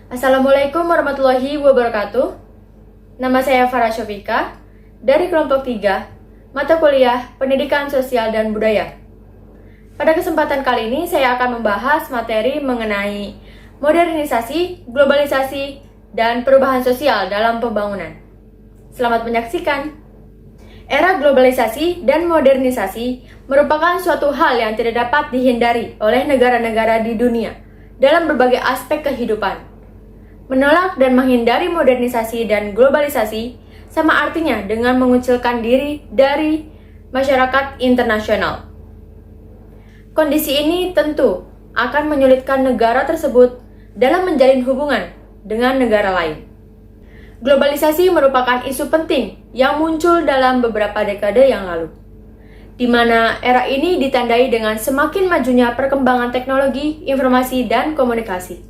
Assalamualaikum warahmatullahi wabarakatuh. Nama saya Farah Syafika dari kelompok 3, mata kuliah Pendidikan Sosial dan Budaya. Pada kesempatan kali ini saya akan membahas materi mengenai modernisasi, globalisasi, dan perubahan sosial dalam pembangunan. Selamat menyaksikan. Era globalisasi dan modernisasi merupakan suatu hal yang tidak dapat dihindari oleh negara-negara di dunia dalam berbagai aspek kehidupan. Menolak dan menghindari modernisasi dan globalisasi sama artinya dengan mengucilkan diri dari masyarakat internasional. Kondisi ini tentu akan menyulitkan negara tersebut dalam menjalin hubungan dengan negara lain. Globalisasi merupakan isu penting yang muncul dalam beberapa dekade yang lalu, di mana era ini ditandai dengan semakin majunya perkembangan teknologi, informasi, dan komunikasi.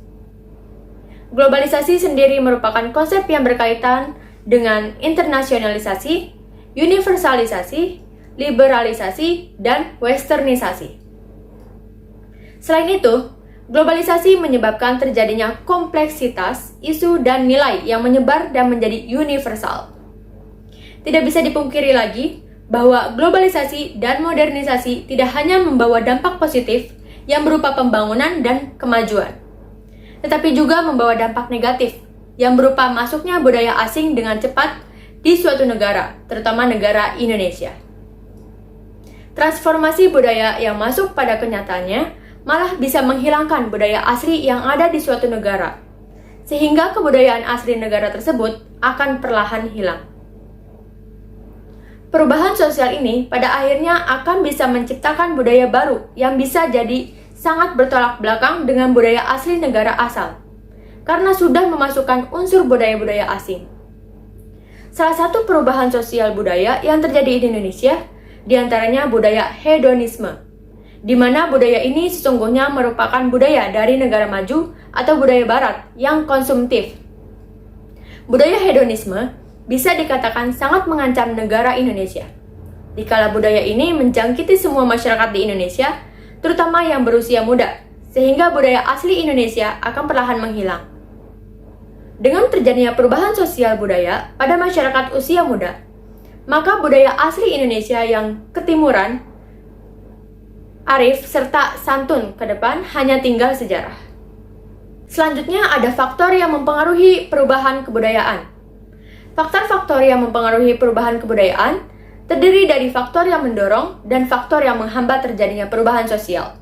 Globalisasi sendiri merupakan konsep yang berkaitan dengan internasionalisasi, universalisasi, liberalisasi, dan westernisasi. Selain itu, globalisasi menyebabkan terjadinya kompleksitas, isu, dan nilai yang menyebar dan menjadi universal. Tidak bisa dipungkiri lagi bahwa globalisasi dan modernisasi tidak hanya membawa dampak positif yang berupa pembangunan dan kemajuan, tetapi juga membawa dampak negatif yang berupa masuknya budaya asing dengan cepat di suatu negara, terutama negara Indonesia. Transformasi budaya yang masuk pada kenyataannya malah bisa menghilangkan budaya asli yang ada di suatu negara, sehingga kebudayaan asli negara tersebut akan perlahan hilang. Perubahan sosial ini pada akhirnya akan bisa menciptakan budaya baru yang bisa jadi sangat bertolak belakang dengan budaya asli negara asal, karena sudah memasukkan unsur budaya-budaya asing. Salah satu perubahan sosial budaya yang terjadi di Indonesia, diantaranya budaya hedonisme, di mana budaya ini sesungguhnya merupakan budaya dari negara maju atau budaya barat yang konsumtif. Budaya hedonisme bisa dikatakan sangat mengancam negara Indonesia, dikala budaya ini menjangkiti semua masyarakat di Indonesia, terutama yang berusia muda, sehingga budaya asli Indonesia akan perlahan menghilang. Dengan terjadinya perubahan sosial budaya pada masyarakat usia muda, maka budaya asli Indonesia yang ketimuran, arif, serta santun ke depan hanya tinggal sejarah. Selanjutnya ada faktor yang mempengaruhi perubahan kebudayaan. Faktor-faktor yang mempengaruhi perubahan kebudayaan terdiri dari faktor yang mendorong dan faktor yang menghambat terjadinya perubahan sosial.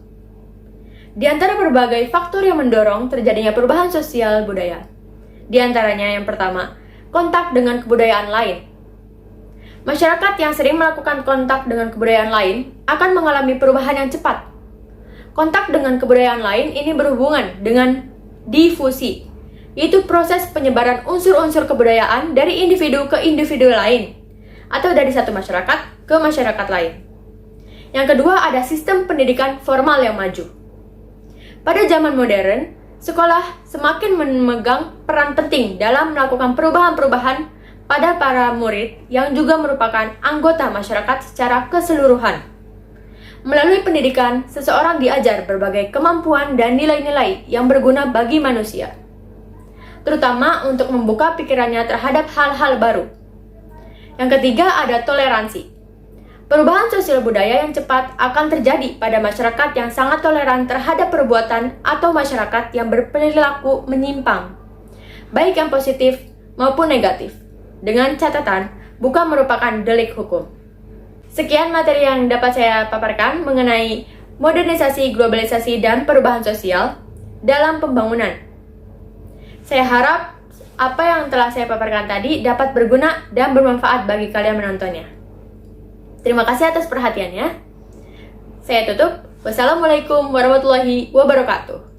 Di antara berbagai faktor yang mendorong terjadinya perubahan sosial budaya, di antaranya yang pertama, kontak dengan kebudayaan lain. Masyarakat yang sering melakukan kontak dengan kebudayaan lain akan mengalami perubahan yang cepat. Kontak dengan kebudayaan lain ini berhubungan dengan difusi, yaitu proses penyebaran unsur-unsur kebudayaan dari individu ke individu lain, atau dari satu masyarakat ke masyarakat lain. Yang kedua ada sistem pendidikan formal yang maju. Pada zaman modern, sekolah semakin memegang peran penting dalam melakukan perubahan-perubahan pada para murid yang juga merupakan anggota masyarakat secara keseluruhan. Melalui pendidikan, seseorang diajar berbagai kemampuan dan nilai-nilai yang berguna bagi manusia, terutama untuk membuka pikirannya terhadap hal-hal baru. Yang ketiga ada toleransi. Perubahan sosial budaya yang cepat akan terjadi pada masyarakat yang sangat toleran terhadap perbuatan atau masyarakat yang berperilaku menyimpang, baik yang positif maupun negatif, dengan catatan bukan merupakan delik hukum. Sekian materi yang dapat saya paparkan mengenai modernisasi, globalisasi, dan perubahan sosial dalam pembangunan. Saya harap apa yang telah saya paparkan tadi dapat berguna dan bermanfaat bagi kalian menontonnya. Terima kasih atas perhatiannya. Saya tutup. Wassalamualaikum warahmatullahi wabarakatuh.